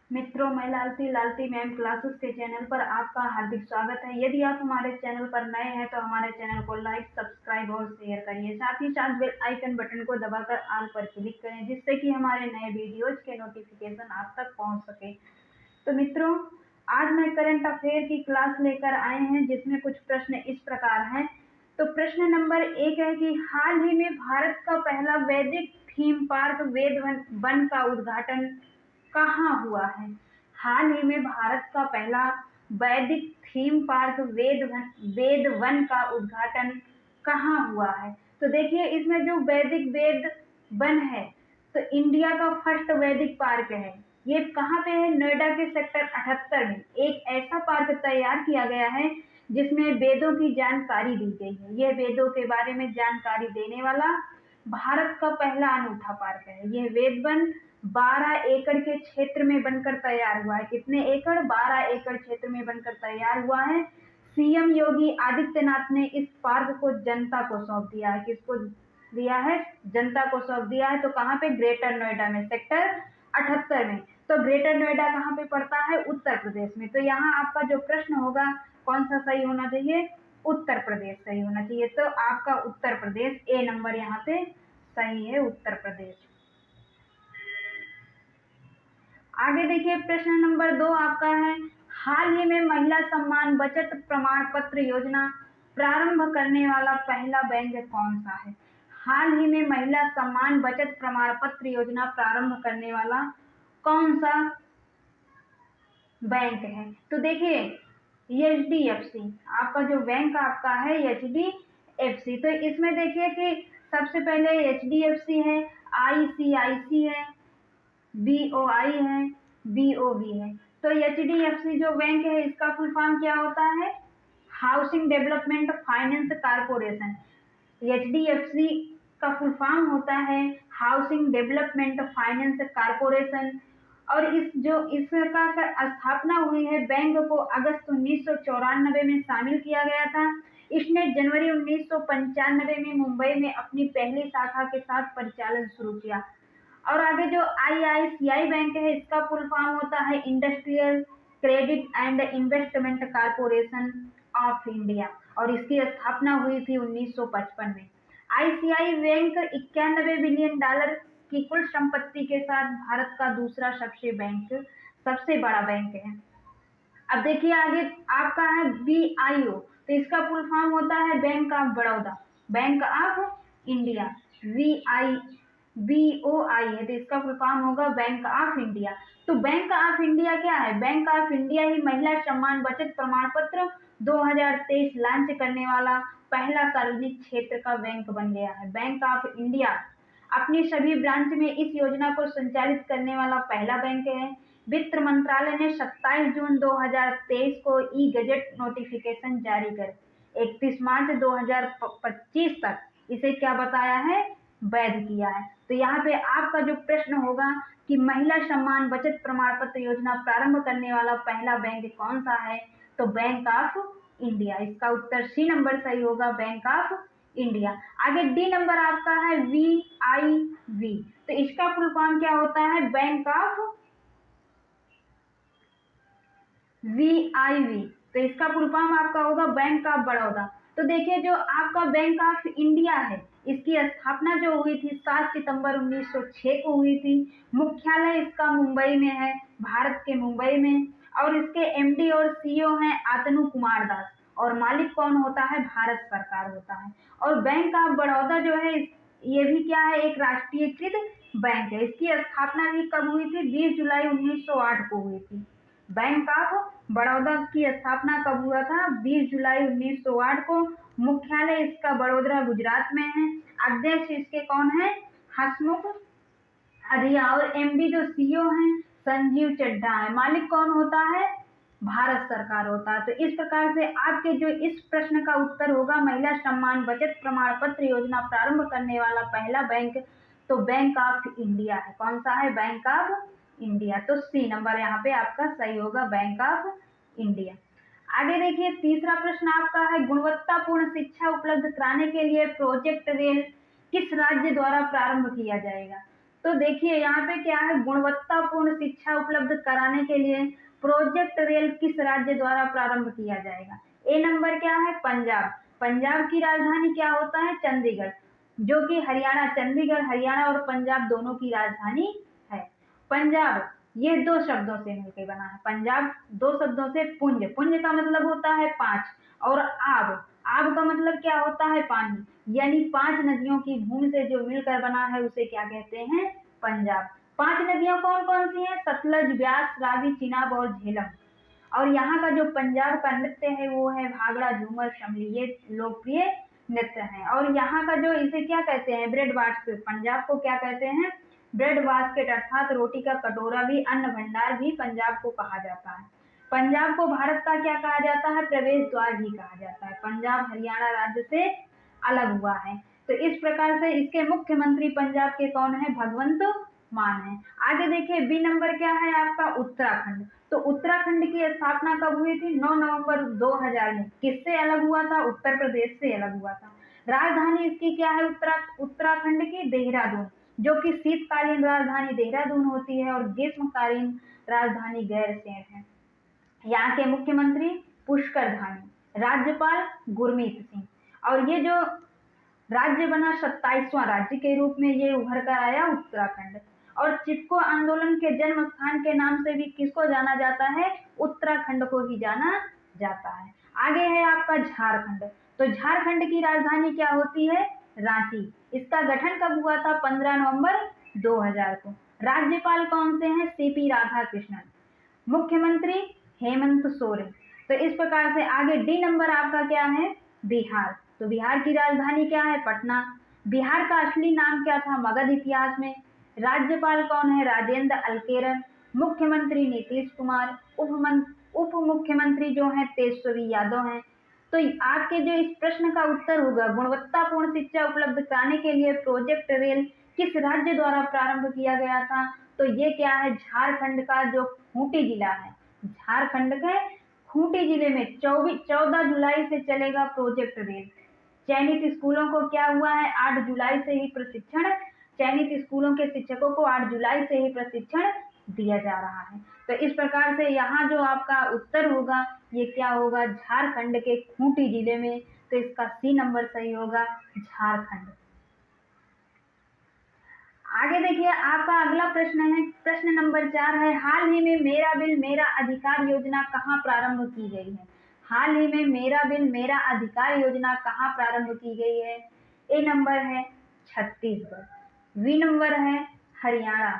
मित्रों, मैं Lalti ma'am classes के चैनल पर आपका हार्दिक स्वागत है। यदि आप हमारे चैनल पर नए हैं तो हमारे चैनल को लाइक, सब्सक्राइब और शेयर करिए। साथ ही साथ बेल आइकन बटन को दबाकर ऑल पर क्लिक करें, जिससे कि हमारे नए वीडियोज के नोटिफिकेशन आप तक पहुंच सके। तो मित्रों, आज मैं करंट अफेयर की क्लास लेकर आए हैं, जिसमें कुछ प्रश्न इस प्रकार हैं। तो प्रश्न नंबर 1 है कि हाल ही में भारत का पहला वैदिक थीम पार्क वेद वन का उद्घाटन कहाँ हुआ है। हाल ही में भारत का पहला वैदिक थीम पार्क वेद वन का उद्घाटन कहाँ हुआ है। तो देखिए, इसमें जो वैदिक वेद वन है, तो इंडिया का फर्स्ट वैदिक पार्क है। ये कहाँ पे है? नोएडा के सेक्टर 78 में एक ऐसा पार्क तैयार किया गया है जिसमें वेदों की जानकारी दी गई है। यह वेदों के बारे में जानकारी देने वाला भारत का पहला अनूठा पार्क है। यह वेद वन 12 एकड़ के क्षेत्र में बनकर तैयार हुआ है। कितने एकड़? 12 एकड़ क्षेत्र में बनकर तैयार हुआ है। सीएम योगी आदित्यनाथ ने इस पार्क को जनता को सौंप दिया है। किसको दिया है? जनता को सौंप दिया है। तो कहाँ पे? ग्रेटर नोएडा में, सेक्टर 78 में। तो ग्रेटर नोएडा कहाँ पे पड़ता है? उत्तर प्रदेश में। तो यहाँ आपका जो प्रश्न होगा, कौन सा सही होना चाहिए? उत्तर प्रदेश सही होना चाहिए। तो आपका उत्तर प्रदेश, ए नंबर यहाँ पे सही है, उत्तर प्रदेश। आगे देखिए, प्रश्न नंबर 2 आपका है, हाल ही में महिला सम्मान बचत प्रमाण पत्र योजना प्रारंभ करने वाला पहला बैंक कौन सा है। हाल ही में महिला सम्मान बचत प्रमाण पत्र योजना प्रारंभ करने वाला कौन सा बैंक है? तो देखिए, HDFC आपका जो बैंक आपका है, HDFC। तो इसमें देखिए कि सबसे पहले HDFC है, ICIC है, BOI है, BOB है। तो HDFC जो बैंक है, इसका फुल फॉर्म क्या होता है? Housing development finance corporation. HDFC का फुल फॉर्म होता है हाउसिंग डेवलपमेंट फाइनेंस कारपोरेशन। और इसका स्थापना हुई है, बैंक को अगस्त 1994 में शामिल किया गया था। इसने जनवरी 1995 में मुंबई में अपनी पहली शाखा के साथ परिचालन शुरू किया। और आगे जो IICI बैंक है, इसका फुल फॉर्म होता है industrial credit and investment corporation of India, और इसकी स्थापना हुई थी 1955 में। ICI बैंक 91 बिलियन डॉलर की कुल संपत्ति के साथ भारत का दूसरा सबसे बड़ा बैंक है। अब देखिए, आगे आपका है BIO। तो इसका फुल फॉर्म होता है bank of Baroda, bank of India. BOI है, तो इसका फुल फॉर्म होगा बैंक ऑफ इंडिया। तो बैंक ऑफ इंडिया क्या है? बैंक ऑफ इंडिया ही महिला सम्मान बचत प्रमाण पत्र 2023 लॉन्च करने वाला पहला सार्वजनिक क्षेत्र का बैंक बन गया है। बैंक ऑफ इंडिया अपनी सभी ब्रांच में इस योजना को संचालित करने वाला पहला बैंक है। वित्त मंत्रालय ने 27 जून 2023 को ई गजट नोटिफिकेशन जारी कर 31 मार्च 2025 तक इसे क्या बताया है? वैध किया है। तो यहाँ पे आपका जो प्रश्न होगा कि महिला सम्मान बचत प्रमाण पत्र योजना प्रारंभ करने वाला पहला बैंक कौन सा है, तो बैंक ऑफ इंडिया। इसका उत्तर सी नंबर सही होगा, बैंक ऑफ इंडिया। आगे डी नंबर आपका है VIV। तो इसका फुल फॉर्म क्या होता है? Bank of VIV। तो इसका फुल फॉर्म आपका होगा बैंक ऑफ बड़ौदा। तो देखिए, जो आपका बैंक ऑफ इंडिया है, इसकी स्थापना जो हुई थी 7 सितंबर 1906 को हुई थी। मुख्यालय इसका मुंबई में है, भारत के मुंबई में। और इसके MD और CEO हैं अतनु कुमार दास, और मालिक कौन होता है? भारत सरकार होता है। और बैंक ऑफ बड़ौदा जो है, ये भी क्या है? एक राष्ट्रीयकृत बैंक है। इसकी स्थापना भी कब हुई थी? 20 जुलाई 1908 को हुई थी। बैंक ऑफ बड़ौदा की स्थापना कब हुआ था? 20 जुलाई 1908 को। मुख्यालय इसका बड़ोदरा, गुजरात में है। अध्यक्ष इसके कौन है? हसमुख अधिया। और MD जो CEO हैं, संजीव चड्ढा है। मालिक कौन होता है? भारत सरकार होता है। तो इस प्रकार से आपके जो इस प्रश्न का उत्तर होगा, महिला सम्मान बचत प्रमाण पत्र योजना प्रारंभ करने वाला पहला बैंक, तो बैंक ऑफ इंडिया है। कौन सा है? Bank of India. तो सी नंबर यहाँ पे आपका सही होगा, बैंक ऑफ इंडिया। आगे देखिए, तीसरा प्रश्न आपका है, गुणवत्तापूर्ण शिक्षा उपलब्ध कराने के लिए प्रोजेक्ट रेल किस राज्य द्वारा प्रारंभ किया जाएगा। तो देखिए यहाँ पे क्या है, गुणवत्तापूर्ण शिक्षा उपलब्ध कराने के लिए प्रोजेक्ट रेल किस राज्य द्वारा प्रारंभ किया जाएगा? ए नंबर क्या है, पंजाब। पंजाब की राजधानी क्या होता है, चंडीगढ़, जो कि हरियाणा, चंडीगढ़ हरियाणा और पंजाब दोनों की राजधानी है। पंजाब ये दो शब्दों से मिलकर बना है। पंजाब दो शब्दों से, पुंज, पुंज का मतलब होता है पांच, और आब, आब का मतलब क्या होता है, पानी, यानी पांच नदियों की भूमि से जो मिलकर बना है उसे क्या कहते हैं, पंजाब। पांच नदियां कौन कौन सी हैं, सतलज, ब्यास, रावी, चिनाब और झेलम। और यहाँ का जो पंजाब का नृत्य है वो है भांगड़ा, झूमर, शमली, ये लोकप्रिय नृत्य है। और यहाँ का जो, इसे क्या कहते हैं, ब्रेड बास्केट, पंजाब को क्या कहते हैं, ब्रेड बास्केट, अर्थात रोटी का कटोरा भी, अन्न भंडार भी पंजाब को कहा जाता है। पंजाब को भारत का क्या कहा जाता है, प्रवेश द्वार भी कहा जाता है। पंजाब हरियाणा राज्य से अलग हुआ है। तो इस प्रकार से इसके मुख्यमंत्री पंजाब के कौन है, भगवंत मान है। आगे देखिए बी नंबर क्या है आपका, उत्तराखंड। तो उत्तराखंड की स्थापना कब हुई थी, 9 नवंबर 2000 में। किससे अलग हुआ था, उत्तर प्रदेश से अलग हुआ था। राजधानी इसकी क्या है, उत्तराखंड की देहरादून, जो कि शीतकालीन राजधानी देहरादून होती है और ग्रीष्मकालीन राजधानी गैरसैंण है। यहाँ के मुख्यमंत्री पुष्कर धामी, राज्यपाल गुरमीत सिंह। और ये जो राज्य बना 27वां राज्य के रूप में ये उभर कर आया उत्तराखंड। और चिपको आंदोलन के जन्म स्थान के नाम से भी किसको जाना जाता है, उत्तराखंड को ही जाना जाता है। आगे है आपका झारखंड। तो झारखंड की राजधानी क्या होती है, रांची। इसका गठन कब हुआ था, 15 नवंबर 2000 को। राज्यपाल कौन से हैं, सीपी राधाकृष्णन। मुख्यमंत्री हेमंत सोरेन। तो इस प्रकार से आगे डी नंबर आपका क्या है, बिहार। तो बिहार की राजधानी क्या है, पटना। बिहार का असली नाम क्या था, मगध इतिहास में। राज्यपाल कौन है, राजेंद्र अलकेरन। मुख्यमंत्री नीतीश कुमार। उप मुख्यमंत्री जो है तेजस्वी यादव हैं। तो आपके जो इस प्रश्न का उत्तर होगा, गुणवत्तापूर्ण शिक्षा उपलब्ध कराने के लिए प्रोजेक्ट रेल किस राज्य द्वारा प्रारंभ किया गया था, तो ये क्या है, झारखंड का जो खूंटी जिला है, झारखंड के खूंटी जिले में 14 जुलाई से चलेगा प्रोजेक्ट रेल। चयनित स्कूलों को क्या हुआ है, 8 जुलाई से ही प्रशिक्षण, चयनित स्कूलों के शिक्षकों को 8 जुलाई से ही प्रशिक्षण दिया जा रहा है। तो इस प्रकार से यहाँ जो आपका उत्तर होगा ये क्या होगा, झारखंड के खूंटी जिले में। तो इसका सी नंबर सही होगा, झारखंड। आगे देखिए आपका अगला प्रश्न है, प्रश्न नंबर 4 है, हाल ही में मेरा बिल मेरा अधिकार योजना कहाँ प्रारंभ की गई है। हाल ही में मेरा बिल मेरा अधिकार योजना कहाँ प्रारंभ की गई है। ए नंबर है छत्तीसगढ़, बी नंबर है हरियाणा,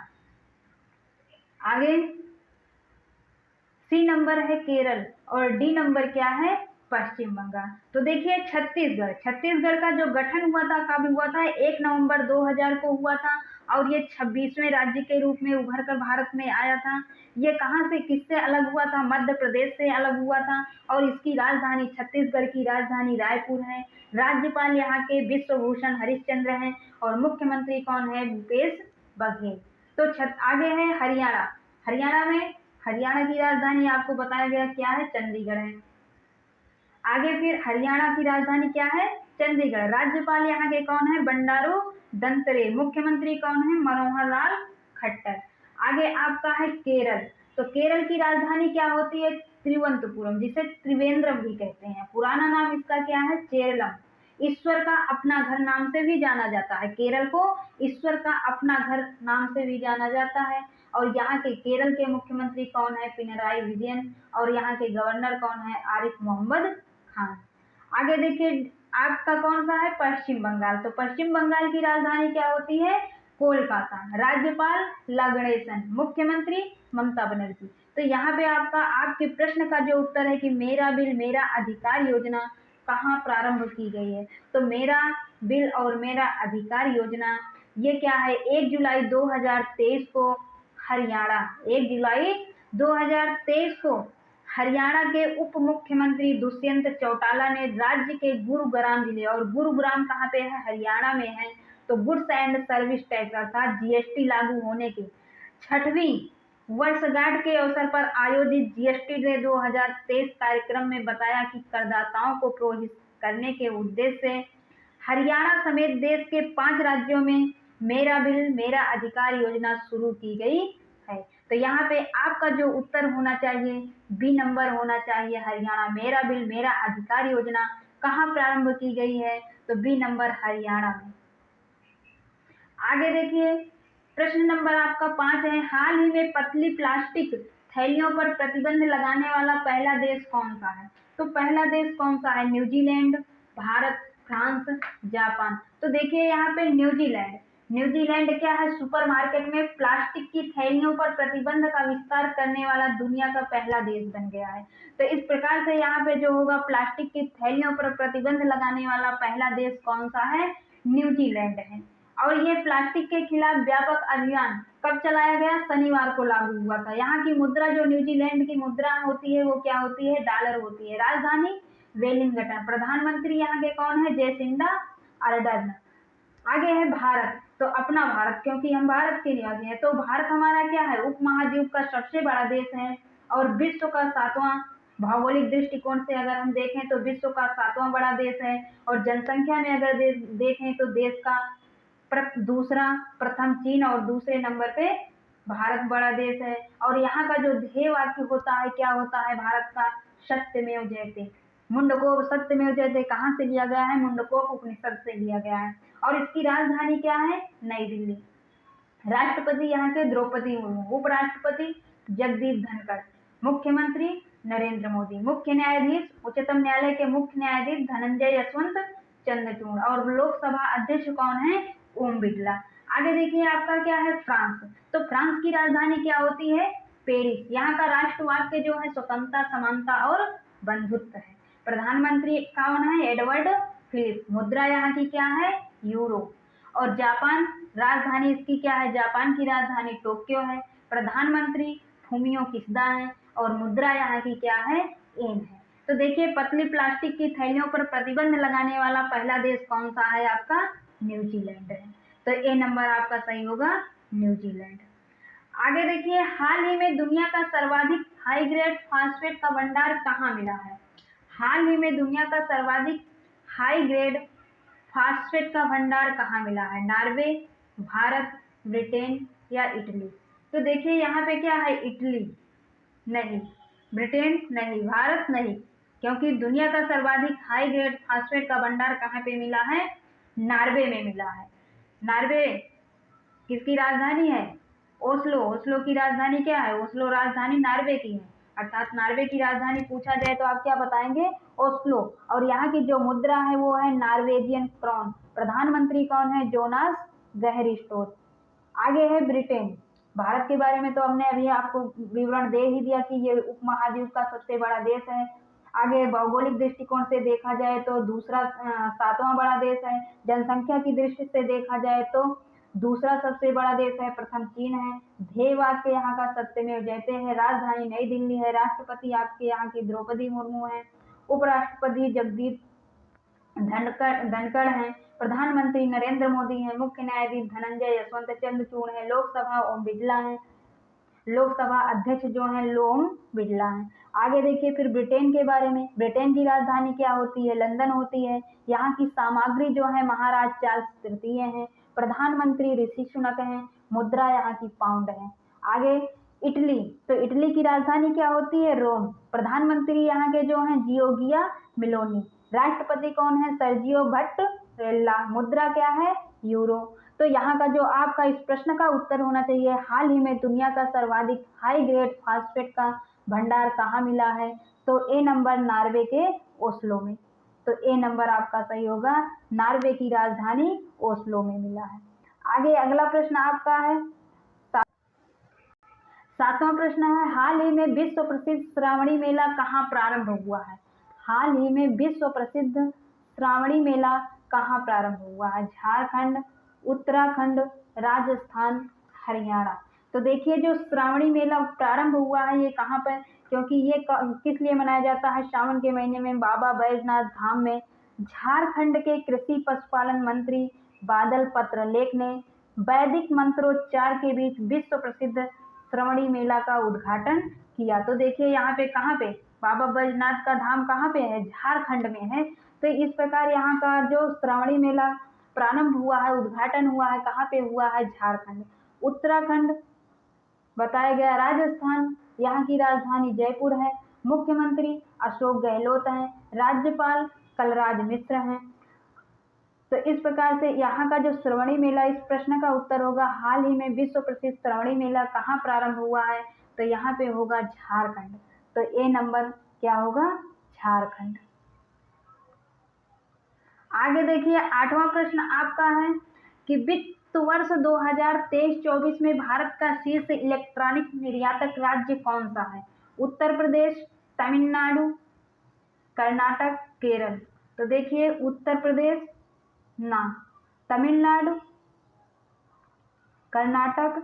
आगे सी नंबर है केरल और डी नंबर क्या है, पश्चिम बंगाल। तो देखिए छत्तीसगढ़, छत्तीसगढ़ का जो गठन हुआ था कब हुआ था, 1 नवंबर 2000 को हुआ था और ये 26वें राज्य के रूप में उभर कर भारत में आया था। ये कहाँ से, किससे अलग हुआ था, मध्य प्रदेश से अलग हुआ था और इसकी राजधानी, छत्तीसगढ़ की राजधानी रायपुर है। राज्यपाल यहाँ के विश्वभूषण हरिश्चंद्र हैं और मुख्यमंत्री कौन है, भूपेश बघेल। तो आगे है हरियाणा। हरियाणा में, हरियाणा की राजधानी आपको बताया गया क्या है, चंडीगढ़ है। आगे फिर हरियाणा की राजधानी क्या है, चंडीगढ़। राज्यपाल यहाँ के कौन है, बंडारू दत्तात्रेय। मुख्यमंत्री कौन है, मनोहर लाल खट्टर। आगे आपका है केरल। तो केरल की राजधानी क्या होती है, तिरुवनंतपुरम, जिसे त्रिवेंद्रम भी कहते हैं। पुराना नाम इसका क्या है, चेरलम। ईश्वर का अपना घर नाम से भी जाना जाता है, केरल को ईश्वर का अपना घर नाम से भी जाना जाता है। और यहाँ के केरल के मुख्यमंत्री कौन है, पिनराई विजयन। और यहाँ के गवर्नर कौन है, आरिफ मोहम्मद खान। आगे देखिए आपका कौन सा है, पश्चिम बंगाल। तो पश्चिम बंगाल की राजधानी क्या होती है, कोलकाता। राज्यपाल गणेशन, मुख्यमंत्री ममता बनर्जी। तो यहाँ पे आपका, आपके प्रश्न का जो उत्तर है कि मेरा बिल मेरा अधिकार योजना कहाँ प्रारंभ की गई है, तो मेरा बिल और मेरा अधिकार योजना ये क्या है, 1 जुलाई 2023 को हरियाणा, 1 जुलाई 2023 को हरियाणा के उप मुख्यमंत्री दुष्यंत चौटाला ने राज्य के गुरुग्राम जिले, और गुरुग्राम कहाँ पे है, हरियाणा में है, तो गुड्स एंड सर्विस टैक्स अर्थात जीएसटी लागू होने की 6वीं वर्षगांठ के अवसर पर आयोजित जीएसटी डे 2023 कार्यक्रम में बताया कि करदाताओं को प्रोत्साहित करने के उद्देश्य से हरियाणा समेत देश के 5 राज्यों में मेरा बिल मेरा अधिकार योजना शुरू की गई है। तो यहाँ पे आपका जो उत्तर होना चाहिए बी नंबर होना चाहिए, हरियाणा। मेरा बिल मेरा अधिकार योजना कहाँ प्रारंभ की गई है? तो बी नंबर हरियाणा में। आगे देखिए, प्रश्न नंबर आपका 5 है, हाल ही में पतली प्लास्टिक थैलियों पर प्रतिबंध लगाने वाला पहला देश कौन सा है? तो पहला देश कौन सा है? New Zealand, Bharat, France, Japan. तो देखिए यहाँ पे न्यूजीलैंड। न्यूजीलैंड क्या है? सुपरमार्केट में प्लास्टिक की थैलियों पर प्रतिबंध का विस्तार करने वाला दुनिया का पहला देश बन गया है। तो इस प्रकार से यहाँ पे जो होगा, प्लास्टिक की थैलियों पर प्रतिबंध लगाने वाला पहला देश कौन सा है? न्यूजीलैंड है। और ये प्लास्टिक के खिलाफ व्यापक अभियान कब चलाया गया? शनिवार को लागू हुआ था। यहाँ की मुद्रा, जो न्यूजीलैंड की मुद्रा होती है, वो क्या होती है? डॉलर होती है। राजधानी वेलिंगटन। प्रधानमंत्री यहाँ के कौन है? Jacinda Ardern. आगे है भारत। तो अपना भारत, क्योंकि हम भारत के निवासी हैं, तो भारत हमारा क्या है? उपमहाद्वीप का सबसे बड़ा देश है और विश्व का 7वां, भौगोलिक दृष्टिकोण से अगर हम देखें तो विश्व का 7वां बड़ा देश है। और जनसंख्या में अगर देखें तो देश का दूसरा, प्रथम चीन और दूसरे नंबर पे भारत बड़ा देश है। और यहाँ का जो ध्येय वाक्य होता है, क्या होता है भारत का? सत्यमेव जयते। मुंडकोप सत्यमेव जयते कहाँ से लिया गया है? मुंडकोप उपनिषद से लिया गया है। और इसकी राजधानी क्या है? नई दिल्ली। राष्ट्रपति यहाँ के द्रौपदी मुर्मू। उपराष्ट्रपति जगदीप धनखड़। मुख्यमंत्री नरेंद्र मोदी। मुख्य न्यायाधीश उच्चतम न्यायालय के मुख्य न्यायाधीश धनंजय यशवंत चंद्रचूड़। और लोकसभा अध्यक्ष कौन है? ओम बिरला। आगे देखिए, आपका क्या है? फ्रांस। तो फ्रांस की राजधानी क्या होती है? पेरिस। यहाँ का राष्ट्र वाक्य जो है स्वतंत्रता, समानता और बंधुत्व है। प्रधानमंत्री कौन है? Edward Philip. मुद्रा यहाँ की क्या है? यूरो। और जापान, राजधानी इसकी क्या है? जापान की राजधानी टोक्यो है। प्रधानमंत्री फूमियो किशिदा है और मुद्रा यहाँ की क्या है? येन है। तो देखिए, पतली प्लास्टिक की थैलियों पर प्रतिबंध लगाने वाला पहला देश कौन सा है? आपका न्यूजीलैंड है। तो ए नंबर आपका सही होगा, न्यूजीलैंड। आगे देखिए, हाल ही में दुनिया का सर्वाधिक हाई ग्रेड फास्फेट का भंडार कहाँ मिला है? हाल ही में दुनिया का सर्वाधिक हाई ग्रेड फास्फेट का भंडार कहाँ मिला है? नॉर्वे, भारत, ब्रिटेन या इटली? तो देखिए यहाँ पे क्या है? इटली नहीं, ब्रिटेन नहीं, भारत नहीं, क्योंकि दुनिया का सर्वाधिक हाई ग्रेड फास्फेट का भंडार कहाँ पे मिला है? नॉर्वे में मिला है। नॉर्वे किसकी राजधानी है? ओस्लो। ओस्लो की राजधानी क्या है? ओस्लो राजधानी नॉर्वे की है। अर्थात नॉर्वे की राजधानी पूछा जाए तो आप क्या बताएंगे? ओस्लो। और यहाँ की जो मुद्रा है वो है नॉर्वेजियन क्राउन। प्रधानमंत्री कौन है? जोनास गहरिस्टोस। आगे है ब्रिटेन। भारत के बारे में तो हमने अभी आपको विवरण दे ही दिया कि ये उपमहाद्वीप का सबसे बड़ा देश है। आगे भौगोलिक दृष्टिकोण से देखा जाए तो दूसरा 7वां बड़ा देश है। जनसंख्या की दृष्टि से देखा जाए तो दूसरा सबसे बड़ा देश है, प्रथम चीन है। ध्येय वाक्य यहाँ का सत्यमेव जयते है। राजधानी नई दिल्ली है। राष्ट्रपति आपके यहाँ की द्रौपदी मुर्मू है। उपराष्ट्रपति जगदीप धनखड़ हैं। प्रधानमंत्री नरेंद्र मोदी हैं। मुख्य न्यायाधीश धनंजय यशवंत चंद्रचूड़ है। लोकसभा ओम बिरला है। लोकसभा अध्यक्ष जो है ओम बिरला हैं। आगे देखिए फिर ब्रिटेन के बारे में। ब्रिटेन की राजधानी क्या होती है? लंदन होती है। यहाँ की सामग्री जो है महाराज चार्ल्स तृतीय हैं। प्रधानमंत्री ऋषि सुनक हैं। मुद्रा यहाँ की पाउंड है। आगे इटली। तो इटली की राजधानी क्या होती है? रोम। प्रधानमंत्री यहाँ के जो हैं जियोर्गिया मेलोनी। राष्ट्रपति कौन है? सर्जियो भट्टरेल्ला। मुद्रा क्या है? यूरो। तो यहाँ का जो आपका इस प्रश्न का उत्तर होना चाहिए, हाल ही में दुनिया का सर्वाधिक हाई ग्रेड फास्फेट का भंडार कहाँ मिला है? तो ए नंबर नॉर्वे के ओस्लो में। तो ए नंबर आपका सही होगा, नॉर्वे की राजधानी ओस्लो में मिला है। आगे अगला प्रश्न आपका है 7वां प्रश्न है, हाल ही में विश्व प्रसिद्ध श्रावणी मेला कहाँ प्रारंभ हुआ है? हाल ही में विश्व प्रसिद्ध श्रावणी मेला कहाँ प्रारंभ हुआ है? झारखंड, उत्तराखंड, राजस्थान, हरियाणा। तो देखिए जो श्रावणी मेला प्रारंभ हुआ है ये कहाँ पर, क्योंकि ये किस लिए मनाया जाता है? श्रावण के महीने में बाबा बैजनाथ धाम में। झारखंड के कृषि पशुपालन मंत्री बादल पत्रलेख ने वैदिक मंत्रोच्चार के बीच विश्व प्रसिद्ध श्रावणी मेला का उद्घाटन किया। तो देखिए यहाँ पे कहाँ पे बाबा बैजनाथ का धाम कहाँ पे है? झारखंड में है। तो इस प्रकार यहाँ का जो श्रावणी मेला प्रारंभ हुआ है, उद्घाटन हुआ है, कहाँ पे हुआ है? झारखंड। उत्तराखंड बताया गया, राजस्थान, यहाँ की राजधानी जयपुर है, मुख्यमंत्री अशोक गहलोत हैं, राज्यपाल कलराज मिश्र हैं। तो इस प्रकार से यहाँ का जो श्रवणी मेला, इस प्रश्न का उत्तर होगा हाल ही में विश्व प्रसिद्ध श्रवणी मेला कहाँ प्रारंभ हुआ है? तो यहाँ पे होगा झारखंड। तो ए नंबर क्या होगा? झारखंड। आगे देखिए 8वां प्रश्न आपका है कि वित्त वर्ष 2023-24 में भारत का शीर्ष इलेक्ट्रॉनिक निर्यातक राज्य कौन सा है? उत्तर प्रदेश, तमिलनाडु, कर्नाटक, केरल। तो देखिए उत्तर प्रदेश ना, तमिलनाडु, कर्नाटक,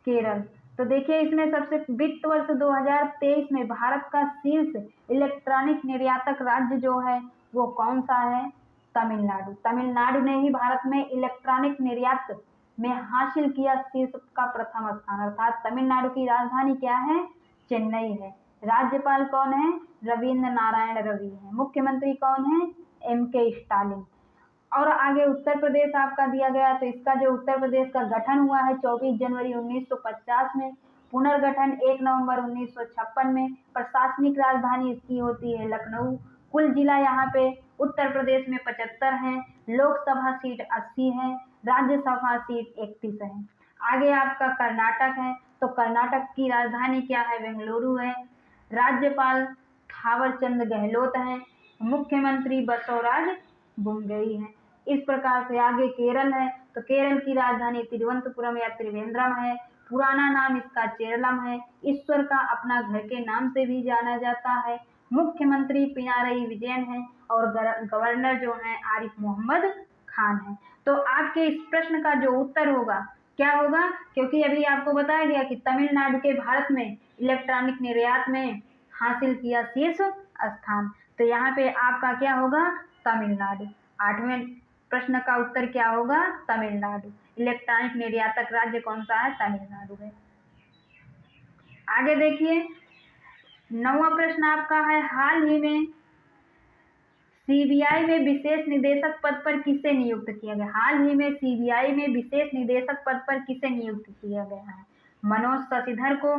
केरल। तो देखिए इसमें सबसे वित्त वर्ष 2023 में भारत का शीर्ष इलेक्ट्रॉनिक निर्यातक राज्य जो है वो कौन सा है? तमिलनाडु। तमिलनाडु ने ही भारत में इलेक्ट्रॉनिक निर्यात में हासिल किया शीर्ष का प्रथम स्थान, अर्थात तमिलनाडु की राजधानी क्या है? चेन्नई है। राज्यपाल कौन है? रविंद्र नारायण रवि है। मुख्यमंत्री कौन है? MK Stalin. और आगे उत्तर प्रदेश आपका दिया गया, तो इसका जो उत्तर प्रदेश का गठन हुआ है 24 जनवरी 1950 में, पुनर्गठन 1 नवंबर 1956 में, प्रशासनिक राजधानी इसकी होती है लखनऊ। कुल जिला यहाँ पे उत्तर प्रदेश में 75 हैं, लोकसभा सीट 80 है, राज्यसभा सीट 31 है। आगे आपका कर्नाटक है, तो कर्नाटक की राजधानी क्या है? बेंगलुरु है, राज्यपाल थावरचंद गहलोत हैं, मुख्यमंत्री बसवराज बोम्मई है। इस प्रकार से आगे केरल है, तो केरल की राजधानी तिरुवनंतपुरम या त्रिवेंद्रम है, पुराना नाम इसका चेरलम है, ईश्वर का अपना घर के नाम से भी जाना जाता है, मुख्यमंत्री पिनारई विजयन है और गवर्नर जो है आरिफ मोहम्मद खान है। तो आपके इस प्रश्न का जो उत्तर होगा क्या होगा? क्योंकि अभी आपको बताया गया कि तमिलनाडु के भारत में इलेक्ट्रॉनिक निर्यात में हासिल किया शीर्ष स्थान, तो यहाँ पे आपका क्या होगा? तमिलनाडु। 8वें प्रश्न का उत्तर क्या होगा? तमिलनाडु। इलेक्ट्रॉनिक निर्यातक राज्य कौन सा है? तमिलनाडु है। आगे देखिए 9वां प्रश्न आपका है, हाल ही में CBI में विशेष निदेशक पद पर किसे नियुक्त किया गया? हाल ही में CBI में विशेष निदेशक पद पर किसे नियुक्त किया गया है? मनोज शशिधर को,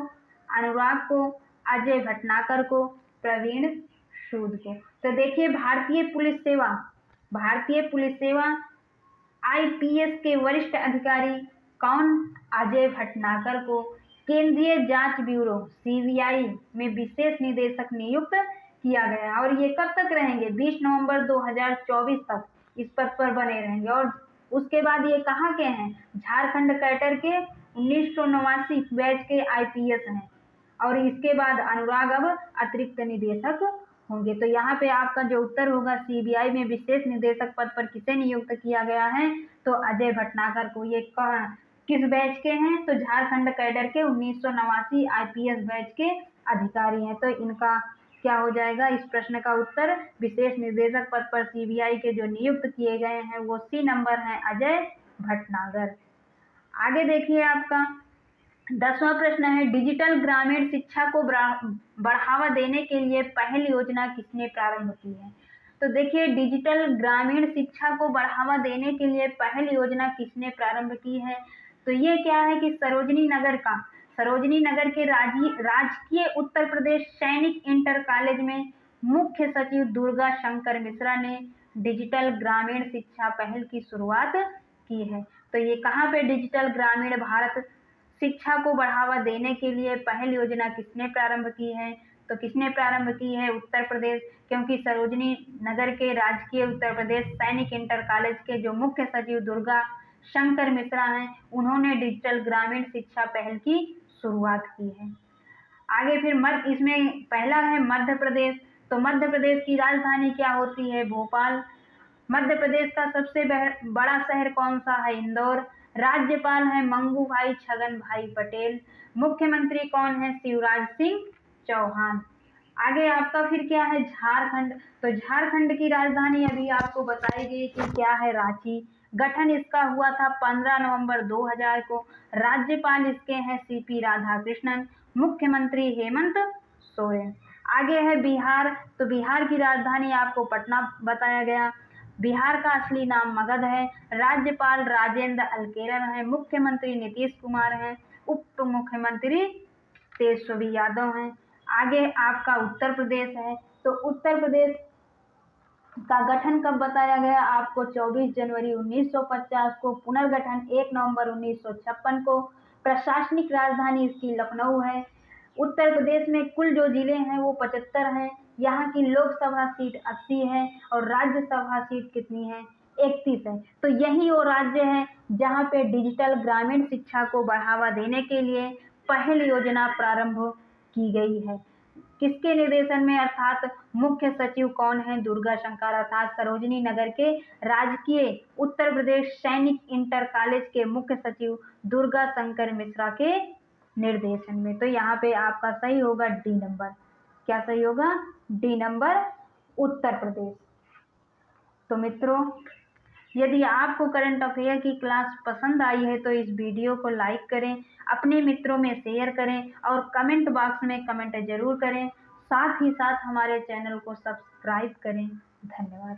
अनुराग को, अजय भटनागर को, प्रवीण सूद को। तो देखिए भारतीय पुलिस सेवा IPS के वरिष्ठ अधिकारी कौन? अजय भटनागर को केंद्रीय जांच ब्यूरो CBI में विशेष निदेशक नियुक्त किया गया और ये कब तक रहेंगे? 20 नवंबर 2024 तक इस पद पर बने रहेंगे। और उसके बाद ये कहाँ के हैं? झारखंड कैडर के 1989 बैच के IPS हैं और इसके बाद अनुराग अब अतिरिक्त निदेशक होंगे। तो यहाँ पे आपका जो उत्तर होगा CBI में विशेष निदेशक पद पर किसे नियुक्त किया गया है? तो अजय भटनागर को। ये किस बैच के हैं? तो झारखंड कैडर के 1989 IPS बैच के अधिकारी हैं। तो इनका क्या हो जाएगा? इस प्रश्न का उत्तर विशेष निदेशक पद पर CBI के जो नियुक्त किए गए हैं वो C नंबर है, अजय भटनागर। आगे देखिए आपका 10वां प्रश्न है, डिजिटल ग्रामीण शिक्षा को बढ़ावा देने के लिए पहल योजना किसने प्रारंभ की है? तो देखिए डिजिटल ग्रामीण शिक्षा को बढ़ावा देने के लिए पहल योजना किसने प्रारंभ की है? तो ये क्या है कि सरोजनी नगर के राजकीय उत्तर प्रदेश सैनिक इंटर कॉलेज में मुख्य सचिव दुर्गा शंकर मिश्रा ने डिजिटल ग्रामीण शिक्षा पहल की शुरुआत की है। तो ये कहाँ पे डिजिटल ग्रामीण भारत शिक्षा को बढ़ावा देने के लिए पहल योजना किसने प्रारंभ की है? तो किसने प्रारंभ की है? उत्तर प्रदेश, क्योंकि सरोजनी नगर के राजकीय उत्तर प्रदेश सैनिक इंटर कॉलेज के जो मुख्य सचिव दुर्गा शंकर मिश्रा हैं उन्होंने डिजिटल ग्रामीण शिक्षा पहल की शुरुआत की है। आगे फिर इसमें पहला है मध्य प्रदेश, तो मध्य प्रदेश की राजधानी क्या होती है? भोपाल। मध्य प्रदेश का सबसे बड़ा शहर कौन सा है? इंदौर। राज्यपाल है मंगू भाई छगन भाई पटेल। मुख्यमंत्री कौन है? शिवराज सिंह चौहान। आगे आपका फिर क्या है? झारखंड। तो झारखंड की राजधानी अभी आपको बताई गई कि क्या है? रांची। गठन इसका हुआ था 15 नवंबर 2000 को। राज्यपाल इसके हैं CP राधाकृष्णन। मुख्यमंत्री हेमंत सोरेन। आगे है बिहार, तो बिहार की राजधानी आपको पटना बताया गया। बिहार का असली नाम मगध है। राज्यपाल राजेंद्र अलकेरन है। मुख्यमंत्री नीतीश कुमार हैं। उप मुख्यमंत्री तेजस्वी यादव हैं। आगे आपका उत्तर प्रदेश है, तो उत्तर प्रदेश का गठन कब बताया गया आपको? 24 जनवरी 1950 को। पुनर्गठन 1 नवंबर 1956 को। प्रशासनिक राजधानी इसकी लखनऊ है। उत्तर प्रदेश में कुल जो जिले हैं वो 75 हैं। यहाँ की लोकसभा सीट 80 है और राज्यसभा सीट कितनी है? 31 है। तो यही वो राज्य है जहाँ पे डिजिटल ग्रामीण शिक्षा को बढ़ावा देने के लिए पहल योजना प्रारंभ की गई है। किसके निर्देशन में? अर्थात मुख्य सचिव कौन है? दुर्गा शंकर, अर्थात सरोजनी नगर के राजकीय उत्तर प्रदेश सैनिक इंटर कॉलेज के मुख्य सचिव दुर्गा शंकर मिश्रा के निर्देशन में। तो यहाँ पे आपका सही होगा डी नंबर। क्या सही होगा? D number, Uttar Pradesh. तो मित्रों, यदि आपको करंट अफेयर की क्लास पसंद आई है तो इस वीडियो को लाइक करें, अपने मित्रों में शेयर करें और कमेंट बॉक्स में कमेंट जरूर करें। साथ ही साथ हमारे चैनल को सब्सक्राइब करें। धन्यवाद।